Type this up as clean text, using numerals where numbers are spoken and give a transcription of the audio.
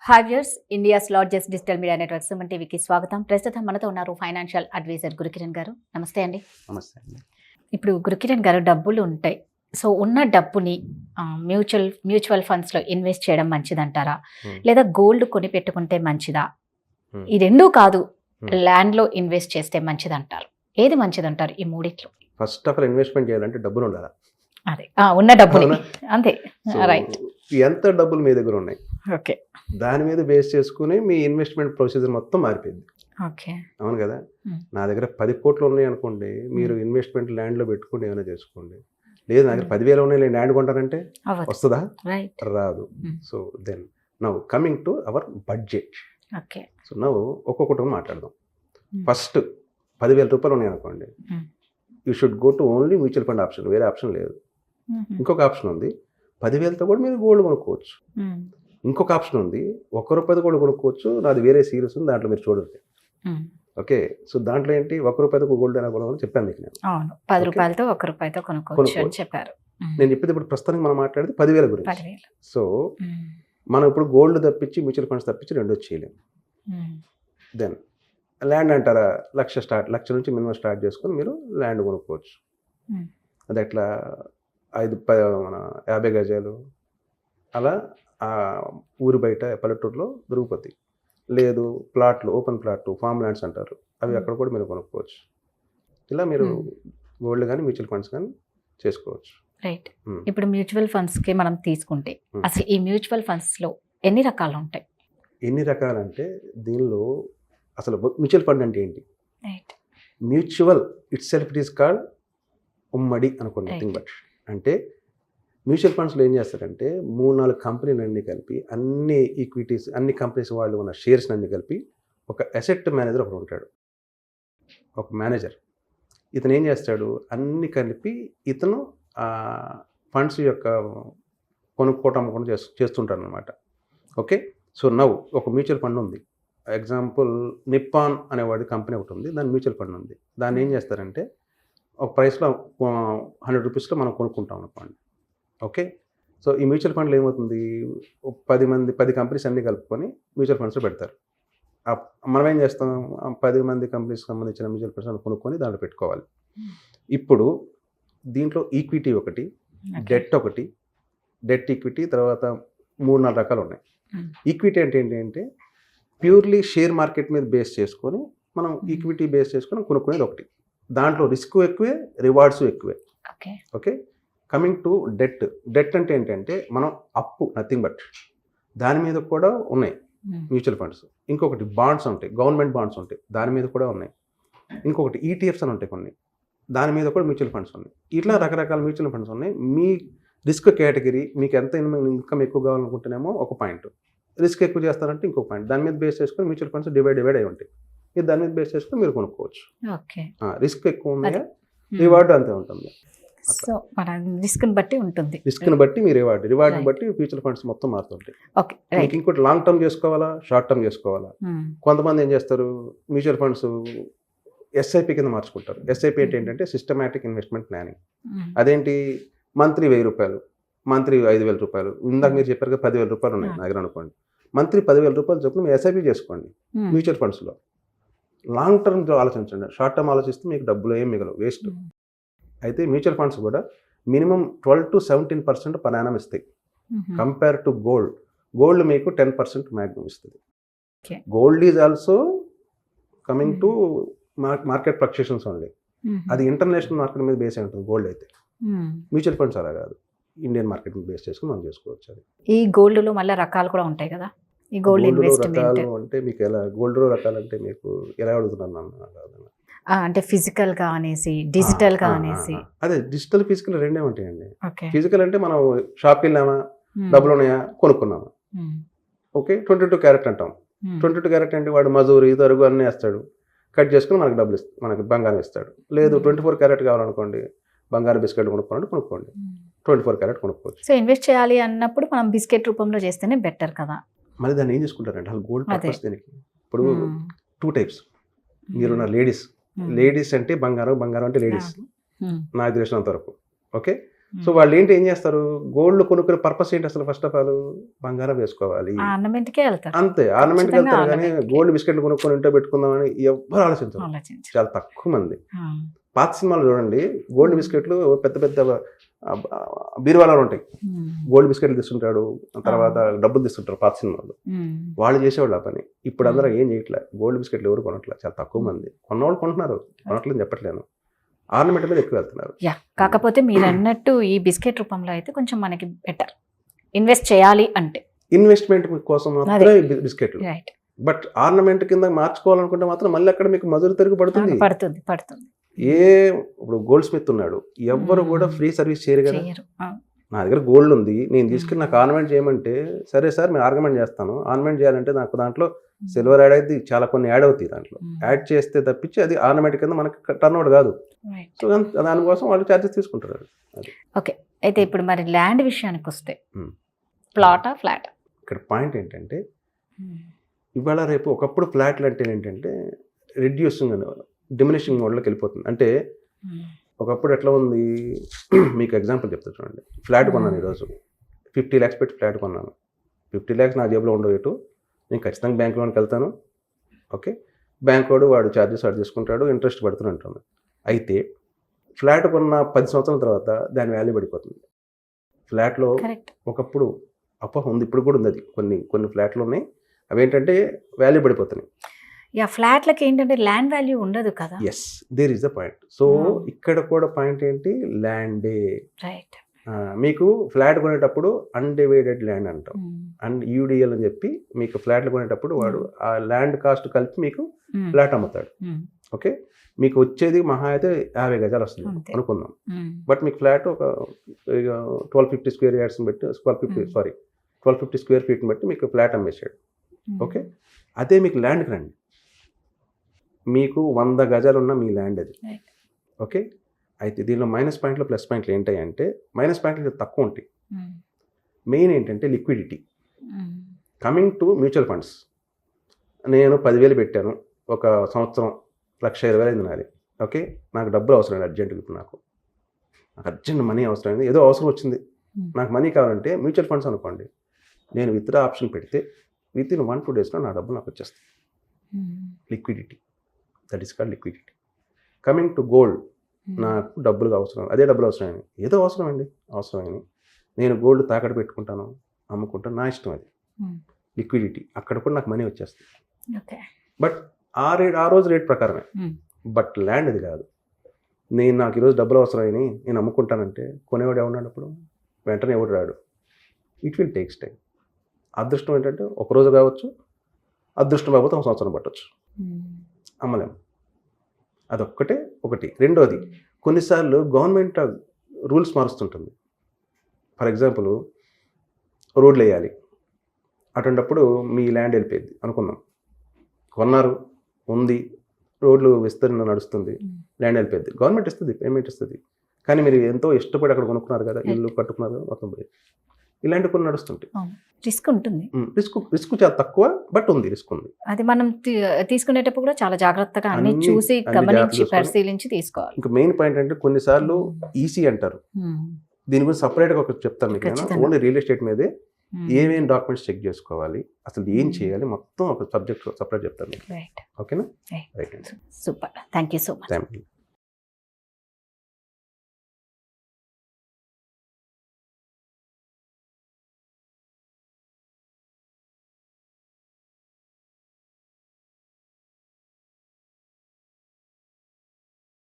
Hi viewers, India's largest digital media network SumanTVకి స్వాగతం. ప్రస్తుతం మనతో ఉన్నారు ఫైనాన్షియల్ అడ్వైజర్ గురుకిరణ్ గారు. నమస్తే అండి. నమస్తే అండి. ఇప్పుడు గురుకిరణ్ గారు, డబ్బులు ఉంటాయి, సో ఉన్న డబ్బుని మ్యూచువల్ ఫండ్స్లో ఇన్వెస్ట్ చేయడం మంచిదంటారా, లేదా గోల్డ్ కొని పెట్టుకుంటే మంచిదా? ఈ రెండూ కాదు, ల్యాండ్లో ఇన్వెస్ట్ చేస్తే మంచిదంటారు. ఏది మంచిదంటారు ఈ మూడిట్లో? ఫస్ట్ ఆఫ్ ఆల్ ఇన్వెస్ట్మెంట్ చేయాలంటే డబ్బులు ఉండాలి. అదే ఉన్న డబ్బులు అంతే, రైట్. ఎంత డబ్బులు మీ దగ్గర ఉన్నాయి, ఓకే, దాని మీద బేస్ చేసుకుని మీ ఇన్వెస్ట్మెంట్ ప్రొసీజర్ మొత్తం మారిపోయింది. ఓకే, అవును కదా. నా దగ్గర 10 కోట్లు ఉన్నాయి అనుకోండి, మీరు ఇన్వెస్ట్మెంట్ ల్యాండ్లో పెట్టుకుని ఏమైనా చేసుకోండి. లేదు నా దగ్గర 10,000 ఉన్నాయి, ల్యాండ్ కొంటారంటే వస్తుందా? రాదు. So then now coming to our budget. Okay, so now ఒక్కొక్కటి మాట్లాడదాం. ఫస్ట్ 10,000 రూపాయలు ఉన్నాయి అనుకోండి, you should go to only mutual fund option, వేరే ఆప్షన్ లేదు. ఇంకొక ఆప్షన్ ఉంది, 10,000తో కూడా మీరు గోల్డ్ కొనుక్కోవచ్చు. ఇంకొక ఆప్షన్ ఉంది, ₹1 కూడా కొనుక్కోవచ్చు. నాది వేరే సిరీస్ ఉంది, దాంట్లో మీరు చూడండి. ఓకే, సో దాంట్లో ఏంటి, ₹1 గోల్డ్ అయినా కొనుక్కోవాలని చెప్పాను మీకు నేను. అవును, ₹10తో ₹1 కొనుక్కోవచ్చు అని చెప్పారు. నేను చెప్పేది ఇప్పుడు ప్రస్తుతానికి మనం మాట్లాడేది 10,000 గురించి. సో మనం ఇప్పుడు గోల్డ్ తప్పించి మ్యూచువల్ ఫండ్స్ తప్పించి రెండు చేయలేము. దెన్ ల్యాండ్ అంటారా, లక్ష నుంచి మినిమం స్టార్ట్ చేసుకొని మీరు ల్యాండ్ కొనుక్కోవచ్చు. అది ఎట్లా, 50 గజాలు అలా ఊరి బయట పల్లెటూరులో దొరికిపోతాయి. లేదు ప్లాట్లు, ఓపెన్ ప్లాట్లు, ఫామ్ ల్యాండ్స్ అంటారు, అవి అక్కడ కూడా మీరు కొనుక్కోవచ్చు. ఇలా మీరు గోల్డ్ కానీ మ్యూచువల్ ఫండ్స్ కానీ చేసుకోవచ్చు. రైట్. ఇప్పుడు మ్యూచువల్ ఫండ్స్కి మనం తీసుకుంటే అసలు ఈ మ్యూచువల్ ఫండ్స్లో ఎన్ని రకాలు ఉంటాయి? ఎన్ని రకాలంటే దీనిలో అసలు మ్యూచువల్ ఫండ్ అంటే ఏంటి? Mutual it self it is called ఉమ్మడి అనుకోండి, నథింగ్ బట్. అంటే మ్యూచువల్ ఫండ్స్లో ఏం చేస్తారంటే 3-4 కంపెనీలు అన్నీ కలిపి, అన్ని ఈక్విటీస్, అన్ని కంపెనీస్ వాళ్ళు ఉన్న షేర్స్ అన్ని కలిపి ఒక అసెట్ మేనేజర్ ఒకడు ఉంటాడు, ఒక మేనేజర్. ఇతను ఏం చేస్తాడు, అన్ని కలిపి ఇతను ఫండ్స్ యొక్క కొనుక్కోవటం అమ్ముకోవడం చేస్తుంటాడు అనమాట. ఓకే, సో నవ్వు ఒక మ్యూచువల్ ఫండ్ ఉంది. ఎగ్జాంపుల్ నిప్పాన్ అనేవాడి కంపెనీ ఒకటి ఉంది, దాని మ్యూచువల్ ఫండ్ ఉంది. దాన్ని ఏం చేస్తారంటే ఒక ప్రైస్లో ₹100 మనం కొనుక్కుంటాం అనుకోండి. ఓకే, సో ఈ మ్యూచువల్ ఫండ్లో ఏమవుతుంది, 10 కంపెనీస్ అన్నీ కలుపుకొని మ్యూచువల్ ఫండ్స్లో పెడతారు. మనం ఏం చేస్తాం, 10 కంపెనీస్కి సంబంధించిన మ్యూచువల్ ఫండ్స్ కొనుక్కొని దాంట్లో పెట్టుకోవాలి. ఇప్పుడు దీంట్లో ఈక్విటీ ఒకటి, డెట్ ఒకటి, డెట్ ఈక్విటీ, తర్వాత 3-4 రకాలు ఉన్నాయి. ఈక్విటీ అంటే ఏంటంటే ప్యూర్లీ షేర్ మార్కెట్ మీద బేస్ చేసుకొని మనం ఈక్విటీ బేస్ చేసుకొని కొనుక్కునేది ఒకటి. దాంట్లో రిస్క్ ఎక్కువే, రివార్డ్స్ ఎక్కువే. Okay, coming to debt. Debt అంటే ఏంటంటే మనం అప్పు, నథింగ్ బట్. దాని మీద కూడా ఉన్నాయి మ్యూచువల్ ఫండ్స్. ఇంకొకటి బాండ్స్ ఉంటాయి, గవర్నమెంట్ బాండ్స్ ఉంటాయి, దాని మీద కూడా ఉన్నాయి. ఇంకొకటి ఈటీఎఫ్స్ అని ఉంటాయి కొన్ని, దాని మీద కూడా మ్యూచువల్ ఫండ్స్ ఉన్నాయి. ఇట్లా రకరకాల మ్యూచువల్ ఫండ్స్ ఉన్నాయి. మీ రిస్క్ కేటగిరీ, మీకు ఎంత ఇన్కమ్ ఎక్కువ కావాలనుకుంటేనేమో ఒక పాయింట్, రిస్క్ ఎక్కువ చేస్తారంటే ఇంకో పాయింట్. దాని మీద బేస్ చేసుకొని మ్యూచువల్ ఫండ్స్ డివైడ్ అయి ఉంటాయి. ఇది దాని మీద బేస్ చేసుకొని మీరు కొనుక్కోవచ్చు. రిస్క్ ఎక్కువ ఉన్నాయా, రివార్డ్ అంతే ఉంటుంది. సో మన రిస్క్ని బట్టి ఉంటుంది, రిస్క్ని బట్టి మీ రివార్డ్ని బట్టి మ్యూచువల్ ఫండ్స్ మొత్తం మారుతుంటాయి. మీకు ఇంకోటి లాంగ్ టర్మ్ చేసుకోవాలా, షార్ట్ టర్మ్ చేసుకోవాలా. కొంతమంది ఏం చేస్తారు, మ్యూచువల్ ఫండ్స్ ఎస్ఐపి కింద మార్చుకుంటారు. ఎస్ఐపి అంటే ఏంటంటే సిస్టమాటిక్ ఇన్వెస్ట్మెంట్ ప్లానింగ్. అదేంటి, మంత్లీ ₹1,000, మంత్లీ ₹5,000. ఇందాక మీరు చెప్పారు కదా ₹10,000 ఉన్నాయి నా దగ్గర అనుకోండి, మంత్లీ ₹10,000 చొప్పున మీరు ఎస్ఐపి చేసుకోండి మ్యూచువల్ ఫండ్స్లో. లాంగ్ టర్మ్ ఆలోచించండి, షార్ట్ టర్మ్ ఆలోచిస్తే మీకు డబ్బులు ఏం మిగలవు, వేస్ట్. అయితే మ్యూచువల్ ఫండ్స్ కూడా మినిమం 12 to 17% పర్ యానం ఇస్తాయి. కంపేర్ టు గోల్డ్ మీకు 10% మ్యాక్సిమం ఇస్తుంది. Gold is also coming to market fluctuations only. అది ఇంటర్నేషనల్ మార్కెట్ మీద బేస్ అయి ఉంటుంది గోల్డ్ అయితే. మ్యూచువల్ ఫండ్స్ అలా కాదు, ఇండియన్ మార్కెట్ మీద బేస్ చేసుకుని మనం చేసుకోవచ్చు. అది ఈ గోల్డ్లో మళ్ళీ రకాలు కూడా ఉంటాయి కదా, ఈ గోల్డ్ రకాలు అంటే మీకు ఎలా, గోల్డ్లో రకాలు అంటే మీకు ఎలా అడుగుతున్నాను అంటే ఫిజికల్ గా అనేసి, డిజిటల్ గా అనేసి. అదే డిజిటల్, ఫిజికల్ రెండే ఉంటాయండి. ఫిజికల్ అంటే మనం షాప్కి వెళ్ళామా, డబ్బులు ఉన్నాయా, కొనుక్కున్నామా. ఓకే, 22 క్యారెట్ అంటాం. 22 క్యారెట్ అంటే వాడు మజూరి, తరుగు అన్నీ వేస్తాడు, కట్ చేసుకుని మనకు డబ్బులు మనకి బంగారం ఇస్తాడు. లేదు 24 క్యారెట్ కావాలనుకోండి, బంగారు బిస్కెట్ కొనుక్కోండి, 24 క్యారెట్ కొనుక్కోవచ్చు. సో ఇన్వెస్ట్ చేయాలి అన్నప్పుడు మనం బిస్కెట్ రూపంలో చేస్తేనే బెటర్ కదా. మరి దాన్ని ఏం చేసుకుంటారంటే అసలు గోల్డ్ పర్పస్ దీనికి. ఇప్పుడు 2 టైప్స్ మీరున్న లేడీస్ అంటే బంగారం అంటే లేడీస్ నాకు తెలిసినంత వరకు. ఓకే, సో వాళ్ళు ఏం చేస్తారు, గోల్డ్ కొనుక్కునే పర్పస్ ఏంటి అసలు? ఫస్ట్ ఆఫ్ ఆల్ బంగారం వేసుకోవాలి, ఆర్నమెంట్కే వెళ్తారు, అంతే. ఆర్నమెంట్కి ఖచ్చితంగా వెళ్తారు, కానీ ornament కి. గోల్డ్ బిస్కెట్లు కొనుక్కొని ఇంట్లో పెట్టుకుందామని ఎవ్వరు ఆలోచించరు. ఆలోచించరు. చాలా తక్కువ మంది. ఆ, పాత సినిమాలు చూడండి, గోల్డ్ బిస్కెట్లు పెద్ద పెద్ద బీరువాలో ఉంటాయి. ఉమ్, గోల్డ్ బిస్కెట్లు తీసుకుంటాడు, తర్వాత డబ్బులు తీసుకుంటారు పాత సినిమాలు. ఉమ్, వాళ్ళు చేసేవాళ్ళు ఆ పని. ఇప్పుడు అందరూ ఏం చేయట్లే, గోల్డ్ బిస్కెట్లు ఎవరు కొనట్లే, చాలా తక్కువ మంది. కొన్నవాళ్ళు కొంటున్నారు, కొనట్లేదని చెప్పట్లేను. ఆర్నమెంట్ మీద ఎక్కువ వెళ్తున్నారు. యా, కాకపోతే మీరు అన్నట్టు ఈ బిస్కెట్ రూపంలో అయితే కొంచెం మనకి బెటర్ ఇన్వెస్ట్ చేయాలి అంటే. ఇన్వెస్ట్మెంట్ కోసం మాత్రమే బిస్కెట్లు. రైట్. బట్ ఆర్నమెంట్ కింద మార్చుకోవాలనుకుంటే మాత్రం మళ్ళీ అక్కడ మీకు మజూరు తిరిగి పడుతుంది. పడుతుంది పడుతుంది. ఇప్పుడు గోల్డ్ స్మిత్ ఉన్నాడు, ఎవ్వరు కూడా ఫ్రీ సర్వీస్ చేయరు కదా. చెయ్యరు. ఆ, నా దగ్గర గోల్డ్ ఉంది, నేను తీసుకెళ్ళి నాకు ఆర్నమెంట్ చేయమంటే సరే సార్ నేను ఆర్నమెంట్ చేస్తాను. ఆర్నమెంట్ చేయాలంటే నాకు దాంట్లో సిల్వర్ యాడ్ అయితే చాలా కొన్ని యాడ్ అవుతాయి, దాంట్లో యాడ్ చేస్తే తప్పించి అది ఆర్నమెంట్ కింద మనకి టర్న్ అవుట్ కాదు. రైట్. సో దానికోసం వాళ్ళు ఛార్జెస్ తీసుకుంటారు. అది ఓకే. అయితే ఇప్పుడు మరి ల్యాండ్ విషయానికి వస్తే ప్లాటా ఫ్లాట్? ఇక్కడ పాయింట్ ఏంటంటే ఇవాళ రేపు ఒకప్పుడు ఫ్లాట్లు అంటే ఏంటంటే రెడ్యూసింగ్ అని డిమినిషింగ్ మోడ్లోకి వెళ్ళిపోతుంది. అంటే ఒకప్పుడు ఎట్లా ఉంది, మీకు ఎగ్జాంపుల్ చెప్తా చూడండి. ఫ్లాట్ కొన్నాను ఈరోజు, 50 lakhs పెట్టి ఫ్లాట్ కొన్నాను. 50 lakhs నా జేబులో ఉండవు, నేను ఖచ్చితంగా బ్యాంక్ లోన్కి వెళ్తాను. ఓకే, బ్యాంక్ వాడు ఛార్జెస్ తీసుకుంటాడు, ఇంట్రెస్ట్ పడుతూనే ఉంటాను. అయితే ఫ్లాట్ కొన్న 10 సంవత్సరాల తర్వాత దాని వాల్యూ పడిపోతుంది. ఫ్లాట్లో ఒకప్పుడు అపోహ ఉంది, ఇప్పుడు కూడా ఉంది, అది కొన్ని ఫ్లాట్లు ఉన్నాయి, అవేంటంటే వాల్యూ పడిపోతున్నాయి. యా, ఫ్లాట్లకి ఏంటంటే ల్యాండ్ వాల్యూ ఉండదు కదా. Yes, there is the point. So ఇక్కడ కూడా పాయింట్ ఏంటి, ల్యాండే. రైట్. మీకు ఫ్లాట్ కొనేటప్పుడు అన్డివైడెడ్ ల్యాండ్ అంటాం, అండ్ యూడిఎల్ అని చెప్పి మీకు ఫ్లాట్లు కొనేటప్పుడు వాడు ఆ ల్యాండ్ కాస్ట్ కలిపి మీకు ఫ్లాట్ అమ్ముతాడు. ఓకే, మీకు వచ్చేది మహా అయితే 50 గజాలు వస్తుంది అనుకుందాం. బట్ మీకు ఫ్లాట్ ఒక 1250 స్క్వేర్ యార్డ్స్ని బట్టి 1250 స్క్వేర్ ఫీట్ని బట్టి మీకు ఫ్లాట్ అమ్మేసాడు. ఓకే, అదే మీకు ల్యాండ్కి రండి, మీకు 100 గజాలు ఉన్న మీ ల్యాండ్ అది. ఓకే, అయితే దీనిలో మైనస్ పాయింట్లు ప్లస్ పాయింట్లు ఏంటాయంటే, మైనస్ పాయింట్లు తక్కువ ఉంటాయి. మెయిన్ ఏంటంటే liquidity. Coming to mutual funds, నేను 10,000 పెట్టాను, ఒక సంవత్సరం 1,20,000 అయింది నాది. ఓకే, నాకు డబ్బులు అవసరం లేదు అర్జెంటుగా, ఇప్పుడు నాకు అర్జెంట్ మనీ అవసరమైంది, ఏదో అవసరం వచ్చింది, నాకు మనీ కావాలంటే మ్యూచువల్ ఫండ్స్ అనుకోండి, నేను విత్డ్రా ఆప్షన్ పెడితే విత్ ఇన్ 1-2 daysలో నా డబ్బులు నాకు వచ్చేస్తాయి. Liquidity, that is called liquidity. Coming to gold, నాకు డబ్బులు అవసరం, అదే డబ్బులు అవసరమైనవి, ఏదో అవసరమైనవి నేను గోల్డ్ తాకట్టు పెట్టుకుంటాను, అమ్ముకుంటాను, నా ఇష్టం, అది లిక్విడిటీ. అక్కడ కూడా నాకు మనీ వచ్చేస్తుంది. బట్ ఆ రోజు రేట్ ప్రకారమే. బట్ ల్యాండ్ అది కాదు, నాకు ఈరోజు డబ్బులు అవసరమైనవి నేను అమ్ముకుంటానంటే కొనేవాడు ఎవరున్నాడు, అప్పుడు వెంటనే ఎవడు రాడు. It will takes time. అదృష్టం ఏంటంటే ఒకరోజు కావచ్చు, అదృష్టం కాకపోతే ఒక సంవత్సరం పట్టవచ్చు, అమ్మలేము. అదొక్కటే ఒకటి. రెండోది, కొన్నిసార్లు గవర్నమెంట్ రూల్స్ మారుస్తుంటుంది. ఫర్ ఎగ్జాంపుల్, రోడ్లు వేయాలి, అటువంటిప్పుడు మీ ల్యాండ్ వెళ్ళిపోయింది అనుకుందాం, కొన్నారు, ఉంది, రోడ్లు విస్తరణ నడుస్తుంది, ల్యాండ్ వెళ్ళిపోయింది, గవర్నమెంట్ ఇస్తుంది, పేమెంట్ ఇస్తుంది, కానీ మీరు ఎంతో ఇష్టపడి అక్కడ కొనుక్కున్నారు కదా, ఇల్లు కట్టుకున్నారు కదా, మొత్తం పోయింది. ఇలాంటి కొన్ని నడుస్తుంటాయి. రిస్క్ ఉంటుంది. రిస్క్ చాలా తక్కువ, బట్ ఉంది, రిస్క్ ఉంది. అది మనం తీసుకునేటప్పుడు కూడా చాలా జాగ్రత్తగా అన్ని చూసి గమనించి పరిశీలించి తీసుకోవాలి. ఇంకా మెయిన్ పాయింట్ అంటే కొన్నిసార్లు ఈసీ అంటారు, దీని గురించి సపరేట్గా ఒకటి చెప్తాను మీకు. నేను ఓన్లీ రియల్ ఎస్టేట్ మీదే ఏమేమి డాక్యుమెంట్స్ చెక్ చేసుకోవాలి, అసలు ఏం చేయాలి, మొత్తం ఒక సబ్జెక్ట్ సపరేట్ చెప్తాను మీకు. ఓకేనా? Right. Super, thank you so much. Thank you.